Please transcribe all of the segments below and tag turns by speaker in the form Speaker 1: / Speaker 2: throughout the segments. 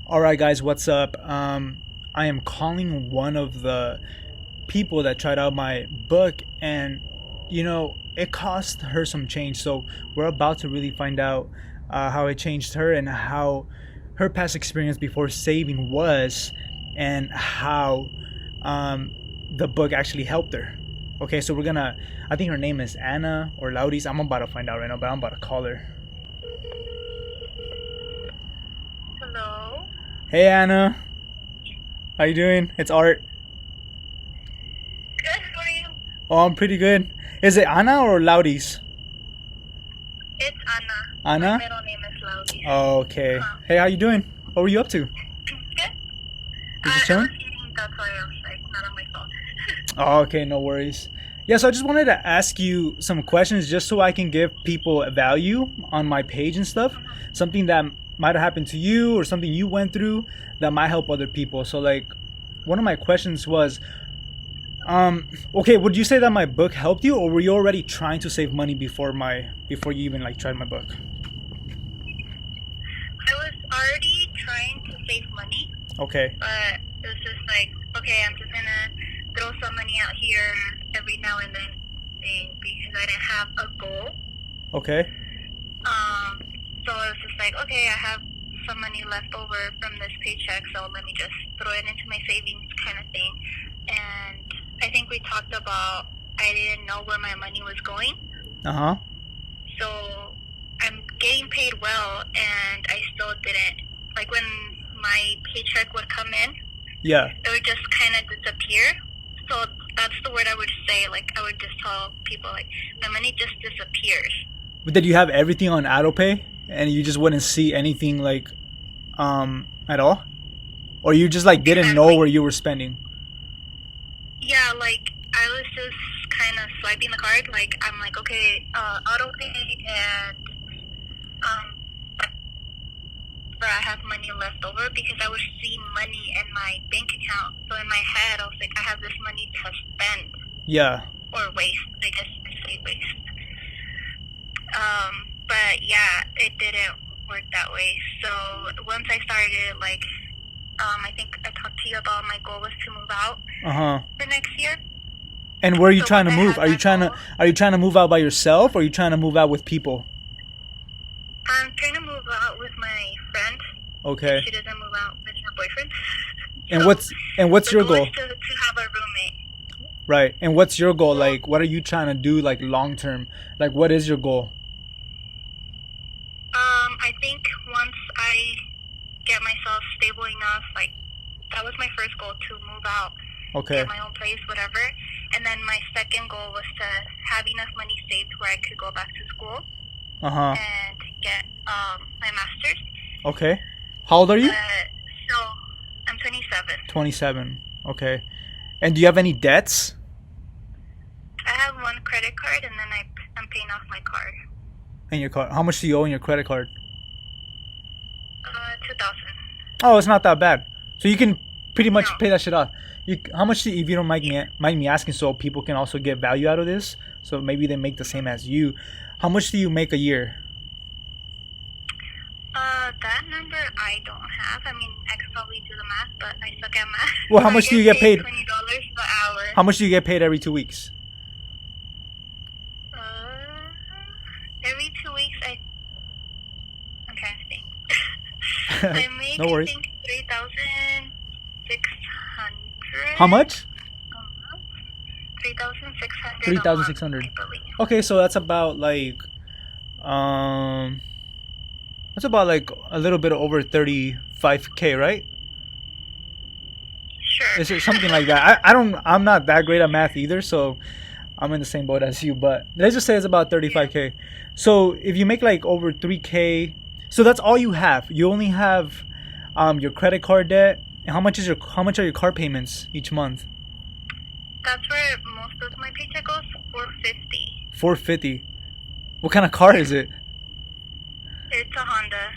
Speaker 1: All right, guys, what's up? I am calling one of the people that tried out my book, and it cost her some change. So we're about to really find out how it changed her and how her past experience before saving was, and how the book actually helped her. Okay, so we're gonna. I think her name is Anna or Laudis. I'm about to find out right now, but I'm about to call her.
Speaker 2: Hello.
Speaker 1: Hey, Anna. How you doing? It's Art.
Speaker 2: Good. How are you?
Speaker 1: Oh, I'm pretty good. Is it Anna or Laudis?
Speaker 2: It's Anna.
Speaker 1: Anna?
Speaker 2: My middle name is Laudi.
Speaker 1: Oh, okay. Hey, how you doing? What were you up to?
Speaker 2: Good.
Speaker 1: You just
Speaker 2: I
Speaker 1: chilling?
Speaker 2: was eating. That's why I was like not on my phone.
Speaker 1: Oh, okay. No worries. Yeah, so I just wanted to ask you some questions just so I can give people a value on my page and stuff. Something that might have happened to you or something you went through that might help other people. So, like, one of my questions was, okay, would you say that my book helped you, or were you already trying to save money before you even like tried my book?
Speaker 2: I was already trying to save money,
Speaker 1: Okay.
Speaker 2: but it was just like, okay, I'm just gonna throw some money out here every now and then, because I didn't have a goal.
Speaker 1: Okay.
Speaker 2: So it was just like, okay, I have some money left over from this paycheck, so let me just throw it into my savings kind of thing. And I think we talked about I didn't know where my money was going.
Speaker 1: Uh-huh.
Speaker 2: So I'm getting paid well, and I still didn't. Like when my paycheck would come in,
Speaker 1: Yeah.
Speaker 2: it would just kind of disappear. So that's the word I would say. Like I would just tell people, like, my money just disappears.
Speaker 1: But did you have everything on AutoPay and you just wouldn't see anything like at all? Or you just like didn't know where you were spending?
Speaker 2: Yeah, like I was just kind of swiping the card. Like I'm like, okay, auto pay, and where I have money left over, because I was seeing money in my bank account. So in my head, I was like, I have this money to spend
Speaker 1: Yeah.
Speaker 2: or waste. I guess I say waste. But yeah, it didn't work that way. So once I started, like, I think I talked to you about my goal was to move out
Speaker 1: Uh-huh.
Speaker 2: for next year.
Speaker 1: And where are you
Speaker 2: So
Speaker 1: trying to
Speaker 2: once I
Speaker 1: move?
Speaker 2: had
Speaker 1: Are you
Speaker 2: that
Speaker 1: trying to
Speaker 2: goal,
Speaker 1: are you trying to move out by yourself, or are you trying to move out with people?
Speaker 2: I'm trying to move out with my friend.
Speaker 1: Okay.
Speaker 2: She doesn't move out with her boyfriend.
Speaker 1: And
Speaker 2: So
Speaker 1: what's
Speaker 2: the
Speaker 1: your
Speaker 2: goal
Speaker 1: goal?
Speaker 2: is to have a roommate.
Speaker 1: Right. And what's your goal?
Speaker 2: Well,
Speaker 1: Like, what are you trying to do, like, long term? Like, what is your goal?
Speaker 2: I think once I get myself stable enough, like, that was my first goal, to move out,
Speaker 1: Okay.
Speaker 2: get my own place, whatever. And then my second goal was to have enough money saved where I could go back to school
Speaker 1: Uh-huh.
Speaker 2: and get my master's.
Speaker 1: Okay. How old are you?
Speaker 2: So I'm 27.
Speaker 1: 27. Okay. And do you have any debts?
Speaker 2: I have one credit card, and then I'm paying off my card.
Speaker 1: In your card? How much do you owe in your credit card?
Speaker 2: 2,000.
Speaker 1: Oh, it's not that bad. So you can pretty much
Speaker 2: No.
Speaker 1: pay that shit off. How much do you, if you don't mind me asking, so people can also get value out of this? So maybe they make the same as you. How much do you make a year?
Speaker 2: That number I don't have. I mean, I could probably do the math, but I suck at math.
Speaker 1: Well, how
Speaker 2: So
Speaker 1: much
Speaker 2: I
Speaker 1: do you get paid?
Speaker 2: $20 per hour.
Speaker 1: How much do you get paid every 2 weeks?
Speaker 2: Every 2 weeks, I'm trying to think. I make,
Speaker 1: No worries.
Speaker 2: I think, 3,600.
Speaker 1: How much?
Speaker 2: 3,600.
Speaker 1: 3,600.
Speaker 2: I believe.
Speaker 1: Okay, so that's about like a little bit over 35K, right?
Speaker 2: Sure.
Speaker 1: Is it something like that? I'm not that great at math either, so I'm in the same boat as you, but let's just say it's about 35K. So if you make like over 3K, so that's all you have. You only have your credit card debt. And how much are your car payments each month?
Speaker 2: That's where most of my paycheck goes. 450.
Speaker 1: 450. What kind of car is it?
Speaker 2: It's a Honda.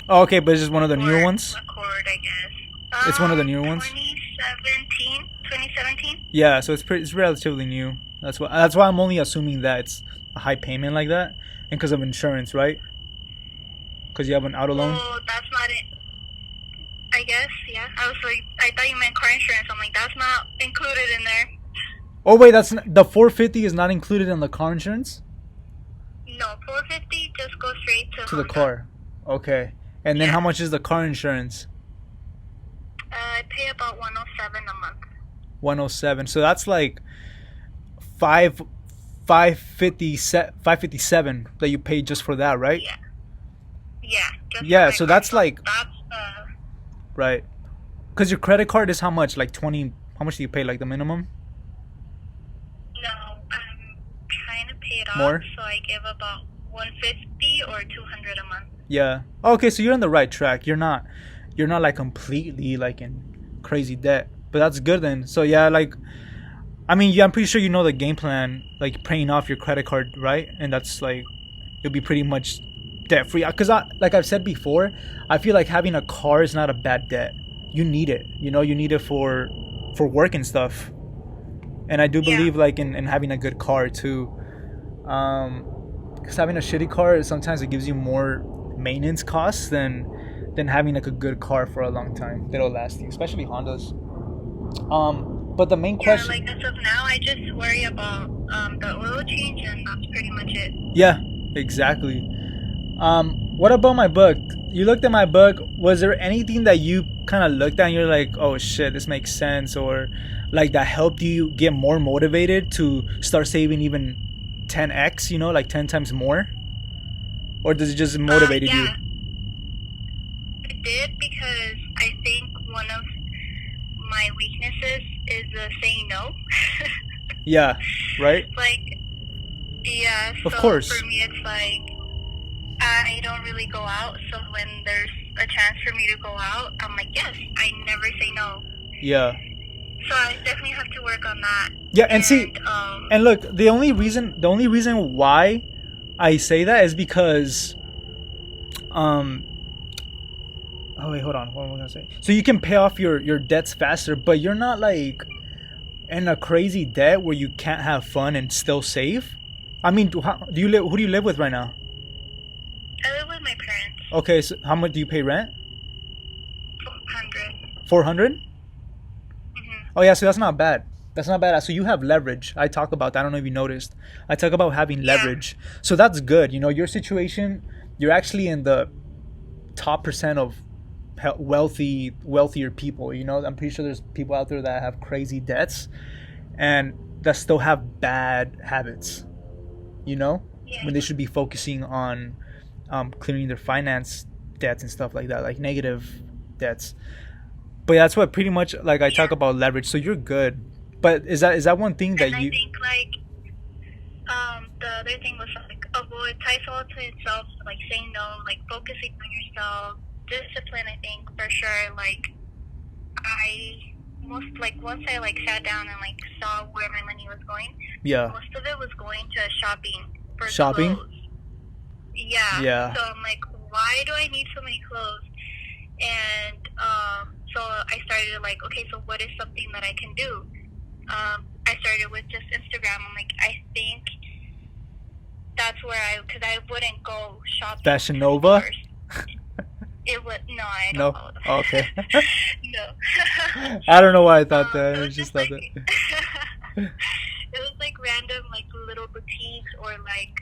Speaker 1: Oh, okay, but it's just one of the newer
Speaker 2: Or
Speaker 1: ones?
Speaker 2: Accord, I guess.
Speaker 1: It's one of the newer ones?
Speaker 2: 2017.
Speaker 1: Yeah, so it's relatively new. That's why I'm only assuming that it's a high payment like that, and because of insurance, right? Because you have an auto loan.
Speaker 2: Well, that's not it. I guess, yeah. I was like, I thought you meant car insurance. I'm like, that's not included in there.
Speaker 1: Oh wait, that's the 450 is not included in the car insurance?
Speaker 2: No, 450 just goes straight to
Speaker 1: To the
Speaker 2: Honda.
Speaker 1: car. Okay. And then
Speaker 2: Yeah.
Speaker 1: how much is the car insurance?
Speaker 2: I pay about 107 a month.
Speaker 1: 107. So that's like 557 that you paid just for that, right?
Speaker 2: Yeah. Yeah. Just
Speaker 1: Yeah,
Speaker 2: for
Speaker 1: so
Speaker 2: my
Speaker 1: that's
Speaker 2: car.
Speaker 1: like
Speaker 2: That's
Speaker 1: right. Cuz your credit card is how much? Like 20, how much do you pay, like the minimum?
Speaker 2: no. I'm trying to pay it off,
Speaker 1: More?
Speaker 2: so I give about 150 or 200 a month.
Speaker 1: Yeah. Okay, so you're on the right track. You're not like completely like in crazy debt. But that's good then. So yeah, like I mean, yeah, I'm pretty sure you know the game plan, like paying off your credit card, right? And that's like you'll be pretty much debt free. Cause like I've said before, I feel like having a car is not a bad debt. You need it, you need it for work and stuff. And I do
Speaker 2: Yeah.
Speaker 1: believe like in having a good car too. Cause having a shitty car sometimes it gives you more maintenance costs than having like a good car for a long time that'll last you, especially Hondas. But the main
Speaker 2: Yeah,
Speaker 1: question,
Speaker 2: like as of now, I just worry about the oil change, and that's pretty much it.
Speaker 1: yeah, exactly. What about my book? You looked at my book. Was there anything that you kind of looked at and you're like, oh shit, this makes sense, or like that helped you get more motivated to start saving even 10x, like 10 times more? Or does it just motivated you?
Speaker 2: Yeah, it did, because I think one of my weaknesses is saying no.
Speaker 1: Yeah, right?
Speaker 2: Like, yeah,
Speaker 1: Of
Speaker 2: so
Speaker 1: course.
Speaker 2: for me it's like I don't really go out, so when there's a chance for me to go out, I'm like, yes, I never say no.
Speaker 1: Yeah.
Speaker 2: So I definitely have to work on that.
Speaker 1: Yeah, and see, and look, the only reason why I say that is because oh wait, hold on, what am I gonna say? So you can pay off your debts faster, but you're not like in a crazy debt where you can't have fun and still save. I mean, do you live? Who do you live with right now?
Speaker 2: I live with my parents.
Speaker 1: Okay, so how much do you pay rent?
Speaker 2: 400.
Speaker 1: 400.
Speaker 2: Mm-hmm.
Speaker 1: Oh yeah, so that's not bad. That's not bad. So you have leverage. I talk about that. I don't know if you noticed. I talk about having leverage. So that's good. Your situation, you're actually in the top percent of wealthier people. I'm pretty sure there's people out there that have crazy debts and that still have bad habits.
Speaker 2: Yeah.
Speaker 1: When they should be focusing on clearing their finance debts and stuff like that, like negative debts. But that's what pretty much like I talk about leverage. So you're good. But is that one thing that
Speaker 2: And
Speaker 1: you?
Speaker 2: I think like the other thing was like avoid ties all to itself, like saying no, like focusing on yourself, discipline. I think for sure. Like once I like sat down and like saw where my money was going,
Speaker 1: Yeah.
Speaker 2: most of it was going to shopping for
Speaker 1: Shopping?
Speaker 2: clothes. Yeah.
Speaker 1: Yeah.
Speaker 2: So I'm like, why do I need so many clothes? And so I started like, okay, so what is something that I can do? I started with just Instagram. I'm like, I think that's where because I wouldn't go shopping.
Speaker 1: Fashion Nova?
Speaker 2: It would, no, I don't
Speaker 1: No?
Speaker 2: follow that.
Speaker 1: Oh, okay.
Speaker 2: No.
Speaker 1: I don't know why I thought that.
Speaker 2: It
Speaker 1: I
Speaker 2: was
Speaker 1: just
Speaker 2: like,
Speaker 1: thought that.
Speaker 2: it was like random, like little boutiques or like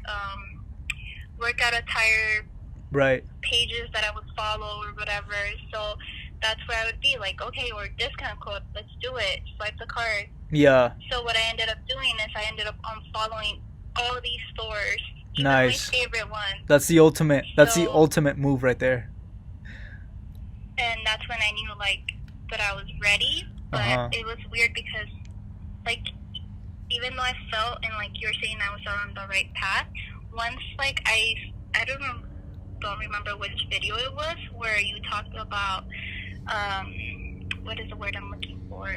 Speaker 2: workout attire
Speaker 1: Right.
Speaker 2: pages that I would follow or whatever. So that's where I would be like, okay, or discount code, let's do it. Swipe the card.
Speaker 1: Yeah.
Speaker 2: So what I ended up doing is I ended up unfollowing all these stores. Even
Speaker 1: Nice.
Speaker 2: my favorite one.
Speaker 1: That's the ultimate. That's the
Speaker 2: So-
Speaker 1: ultimate move right there.
Speaker 2: And that's when I knew like that I was ready. But
Speaker 1: Uh-huh.
Speaker 2: it was weird because like even though I felt and like you're saying I was on the right path, once like I don't remember which video it was where you talked about what is the word I'm looking for?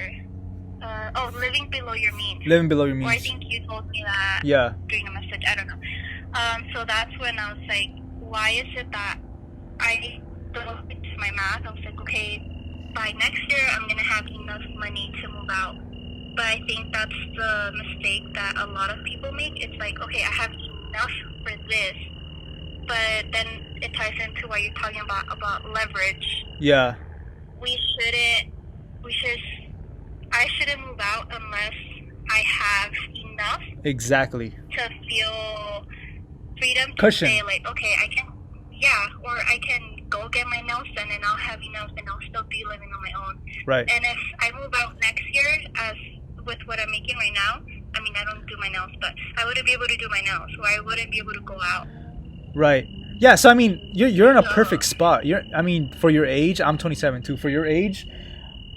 Speaker 2: Living below your means.
Speaker 1: Living below your
Speaker 2: Or I
Speaker 1: means.
Speaker 2: think you told me that
Speaker 1: Yeah.
Speaker 2: during a message. I don't know. So that's when I was like, why is it that I looked into my math? I was like, okay, by next year I'm gonna have enough money to move out. But I think that's the mistake that a lot of people make. It's like, okay, I have enough for this, but then it ties into what you're talking about leverage.
Speaker 1: Yeah.
Speaker 2: We I have enough
Speaker 1: Exactly.
Speaker 2: to feel freedom to
Speaker 1: Cushion.
Speaker 2: say like, okay, I can, yeah, or I can go get my nails done and I'll have enough and I'll still be living on my own.
Speaker 1: Right.
Speaker 2: And if I move out next year, as with what I'm making right now, I mean, I don't do my nails, but I wouldn't be able to do my nails, so I wouldn't be able to go out.
Speaker 1: Right. Yeah. So I mean, you're in a perfect spot. I mean, for your age, I'm 27 too. For your age,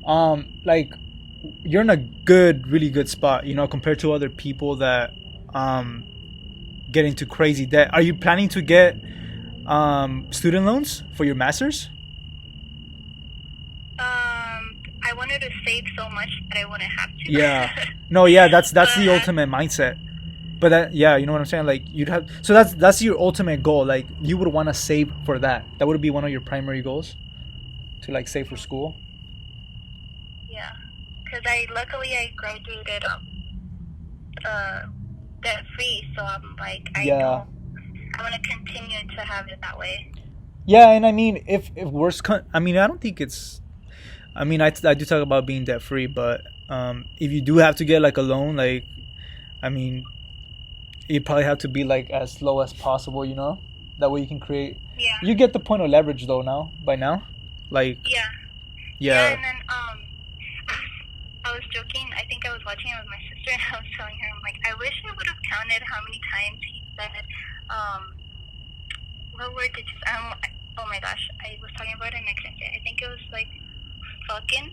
Speaker 1: like, you're in a really good spot. You know, compared to other people that get into crazy debt. Are you planning to get student loans for your masters?
Speaker 2: I wanted to save so much that I wouldn't have to.
Speaker 1: Yeah. No. Yeah. That's the ultimate mindset. But that, yeah, you know what I'm saying. Like, you'd have, so that's your ultimate goal. Like, you would want to save for that. That would be one of your primary goals, to like save for school.
Speaker 2: Yeah, because luckily I graduated debt free, so I'm like, I know I want to continue to have it that way.
Speaker 1: Yeah, and I mean, if worse, I mean, I don't think it's. I mean, I do talk about being debt free, but if you do have to get like a loan, like, I mean, you probably have to be like as low as possible, you know. That way you can create.
Speaker 2: Yeah.
Speaker 1: You get the point of leverage though by now, like.
Speaker 2: Yeah.
Speaker 1: Yeah.
Speaker 2: And then I was joking. I think I was watching it with my sister, and I was telling her, I'm like, I wish I would have counted how many times he said, what word did you? Oh my gosh, I was talking about it and I couldn't say it. I think it was like fucking.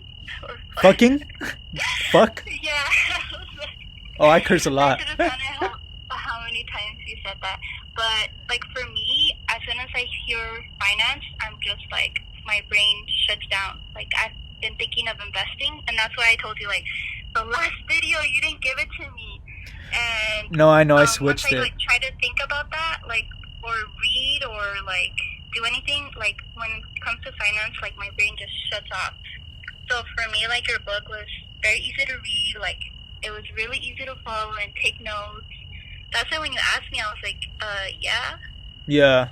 Speaker 1: Fucking. Fuck.
Speaker 2: Yeah.
Speaker 1: Oh, I curse a lot.
Speaker 2: I should have counted how many times he said that. But like for me, as soon as I hear finance, I'm just like, my brain shuts down. Like, I've been thinking of investing, and that's why I told you, like, the last video you didn't give it to me. And
Speaker 1: no, I know, I switched
Speaker 2: once I,
Speaker 1: it.
Speaker 2: like, try to think about that, like, or read or like do anything, like when it comes to finance, like my brain just shuts off. So for me, like, your book was very easy to read. Like, it was really easy to follow and take notes. That's why when you asked me, I was like, yeah.
Speaker 1: Yeah,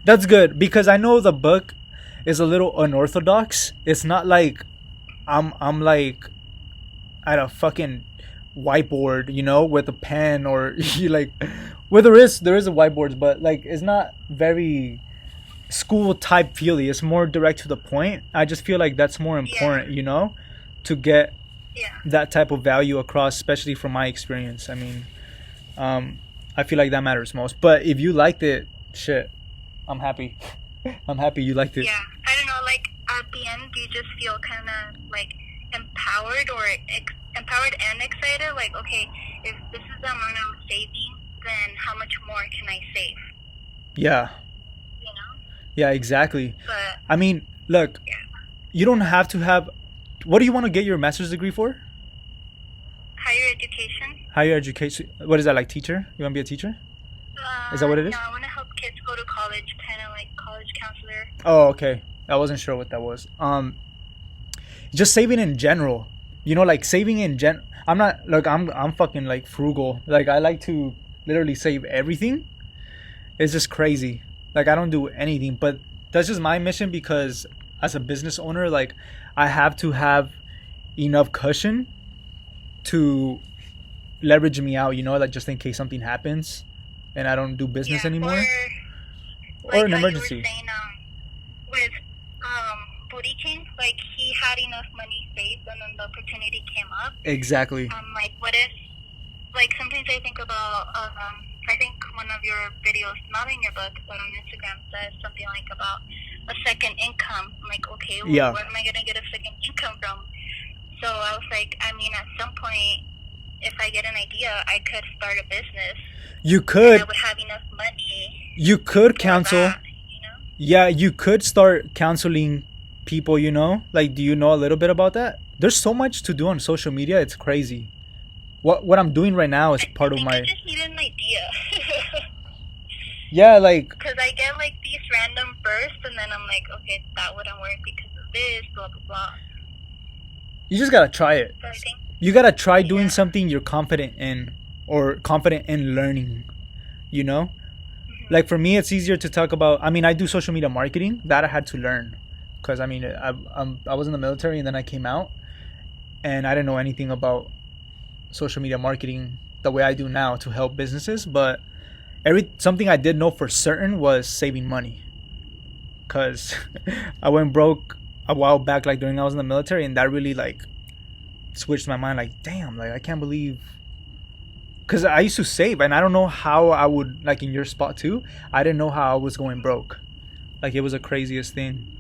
Speaker 1: that's good, because I know the book is a little unorthodox. It's not like I'm like at a fucking whiteboard, you know, with a pen, or you like, well, there is a whiteboard, but like it's not very school type feely. It's more direct to the point. I just feel like that's more important, you know, to get that type of value across, especially from my experience. I mean, I feel like that matters most. But if you liked it, shit, I'm happy. I'm happy you liked it.
Speaker 2: Yeah, I don't know, like, at the end, do you just feel kind of, like, empowered and excited? Like, okay, if this is the amount I'm saving, then how much more can I save?
Speaker 1: Yeah.
Speaker 2: You know?
Speaker 1: Yeah, exactly.
Speaker 2: But,
Speaker 1: I mean, look, you don't have to have... What do you want to get your master's degree for?
Speaker 2: Higher education.
Speaker 1: Higher education. What is that, like teacher? You want to be a teacher? Is that what it is?
Speaker 2: No, I want to help kids go to college, kind of like college counselor.
Speaker 1: Oh, okay. I wasn't sure what that was. Just saving in general. You know, like saving in I'm not, like, I'm fucking like frugal. Like, I like to literally save everything. It's just crazy. Like, I don't do anything, but that's just my mission, because as a business owner, like, I have to have enough cushion to leverage me out, you know, like, just in case something happens and I don't do business anymore. Or an emergency.
Speaker 2: You were saying, with Booty King, like, he had enough money saved and then the opportunity came up.
Speaker 1: Exactly.
Speaker 2: Like, what if, like, sometimes I think about, I think one of your videos, not in your book, but on Instagram, says something like about a second income. I'm like, okay, well, where am I going to get a second income from? So I was like, I mean, at some point, if I get an idea, I could start a business.
Speaker 1: You could.
Speaker 2: I would have enough money.
Speaker 1: You could counsel.
Speaker 2: That, you know?
Speaker 1: Yeah, you could start counseling people, you know? Like, do you know a little bit about that? There's so much to do on social media. It's crazy. What I'm doing right now is part of my...
Speaker 2: I just need an idea.
Speaker 1: Yeah, like...
Speaker 2: Because I get, like, these random bursts, and then I'm like, okay, that wouldn't work because of this, blah, blah, blah.
Speaker 1: You just gotta try it.
Speaker 2: So I think,
Speaker 1: you gotta try doing something you're confident in, or confident in learning, you know? Like, for me, it's easier to talk about... I mean, I do social media marketing. That I had to learn. Because, I mean, I was in the military, and then I came out, and I didn't know anything about social media marketing the way I do now to help businesses, but something I did know for certain was saving money, because I went broke a while back, like during I was in the military, and that really like switched my mind. Like, damn, like I can't believe, because I used to save, and I don't know how I would, like in your spot too. I didn't know how I was going broke. Like it was the craziest thing.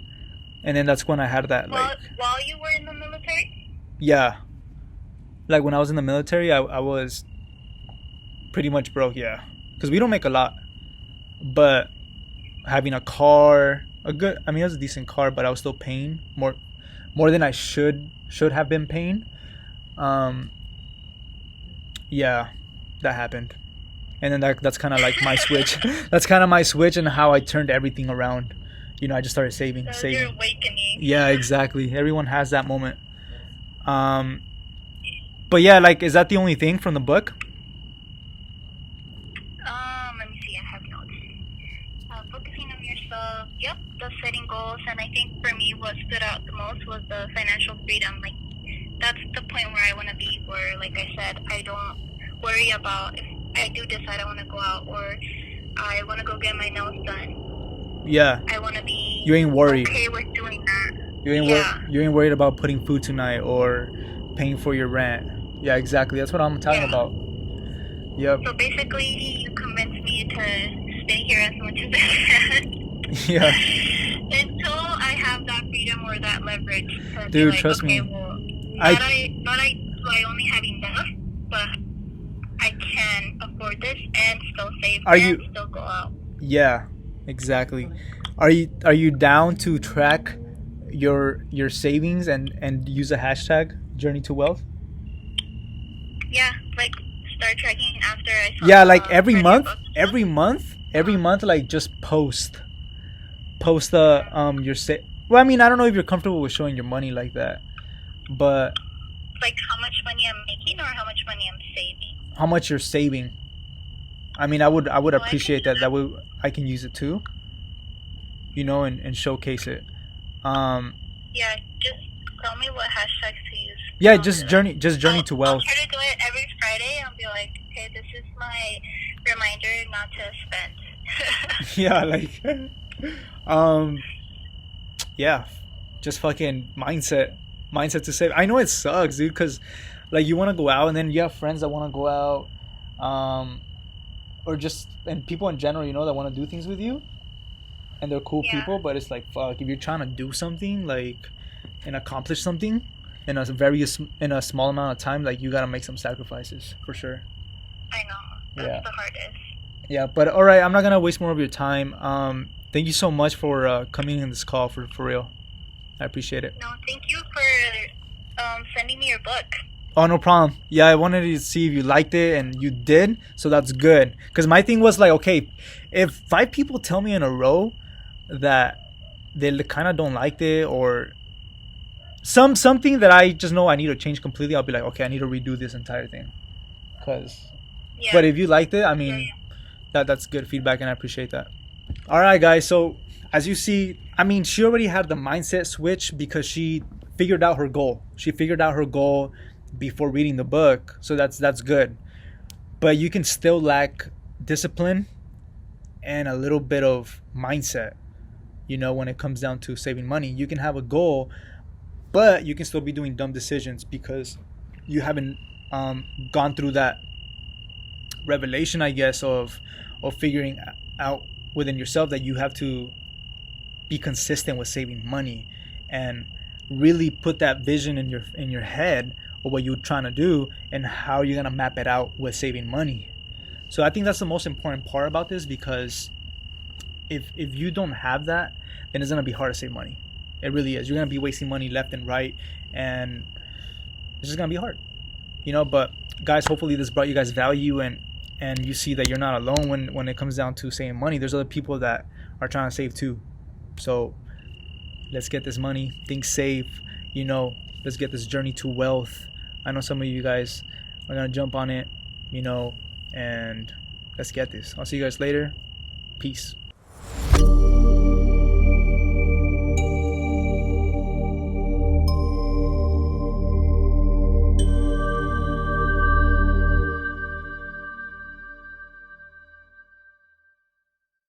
Speaker 1: And then that's when I had that like
Speaker 2: while you were in the military.
Speaker 1: yeah, like when I was in the military, I was pretty much broke. Yeah, because we don't make a lot, but having a car, a good, I mean, it was a decent car, but I was still paying more than I should have been paying. Yeah, that happened, and then that's kind of like my switch. That's kind of my switch and how I turned everything around. You know, I just started saving.
Speaker 2: Your awakening.
Speaker 1: Yeah, exactly. Everyone has that moment. But yeah, like, is that the only thing from the book?
Speaker 2: Let me see. I have notes. Focusing on yourself. Yep, the setting goals, and I think for me, what stood out the most was the financial freedom. Like, that's the point where I want to be. Where, like I said, I don't worry about if I do decide I want to go out or I want to go get my nails done.
Speaker 1: Yeah.
Speaker 2: I want to be.
Speaker 1: You ain't worried.
Speaker 2: Okay with doing that.
Speaker 1: You ain't worried about putting food tonight or paying for your rent. Yeah, exactly. That's what I'm talking about. Yep.
Speaker 2: So basically, you convinced me to stay here as much as I can.
Speaker 1: Yeah.
Speaker 2: Until I have that freedom or that leverage. To
Speaker 1: Dude,
Speaker 2: be like,
Speaker 1: trust
Speaker 2: okay,
Speaker 1: me.
Speaker 2: well, do I only have enough, but I can afford this and still save still go out.
Speaker 1: Yeah, exactly. Are you down to track your savings and use a hashtag Journey to Wealth?
Speaker 2: Yeah, like start tracking after I saw.
Speaker 1: Yeah, like every month, like just post your Well, I mean, I don't know if you're comfortable with showing your money like that, but
Speaker 2: like how much money I'm making or how much money I'm saving.
Speaker 1: How much you're saving. I mean, I would appreciate that. That way I can use it too. You know, and showcase it.
Speaker 2: Yeah, just tell me what hashtags to use.
Speaker 1: Yeah, just journey to wealth.
Speaker 2: I'll try to do it every Friday. I'll be like, okay, this is my reminder not to spend.
Speaker 1: Yeah, like, yeah, just fucking mindset to save. I know it sucks, dude, because like you want to go out and then you have friends that want to go out, or just and people in general, you know, that want to do things with you, and they're cool people. But it's like, fuck, if you're trying to do something like and accomplish something in a small amount of time, like you gotta make some sacrifices for sure.
Speaker 2: I know. That's the hardest.
Speaker 1: Yeah, but all right, I'm not gonna waste more of your time. Thank you so much for coming in this call for real. I appreciate it.
Speaker 2: No, thank you for sending me your book.
Speaker 1: Oh, no problem. Yeah, I wanted to see if you liked it, and you did, so that's good. Because my thing was like, okay, if 5 people tell me in a row that they kind of don't like it, or something that I just know I need to change completely, I'll be like, okay, I need to redo this entire thing. But if you liked it, I mean, that's good feedback, and I appreciate that. All right, guys. So as you see, I mean, she already had the mindset switch because she figured out her goal. She figured out her goal before reading the book, so that's good. But you can still lack discipline and a little bit of mindset. You know, when it comes down to saving money, you can have a goal, but you can still be doing dumb decisions because you haven't gone through that revelation, I guess, of figuring out within yourself that you have to be consistent with saving money and really put that vision in your head of what you're trying to do and how you're gonna map it out with saving money. So I think that's the most important part about this, because if you don't have that, then it's gonna be hard to save money. It really is. You're gonna be wasting money left and right, and it's just gonna be hard, you know. But guys, hopefully this brought you guys value, and you see that you're not alone when it comes down to saving money. There's other people that are trying to save too. So let's get this money, think safe, you know, let's get this journey to wealth. I know some of you guys are gonna jump on it, you know, and let's get this. I'll see you guys later. Peace.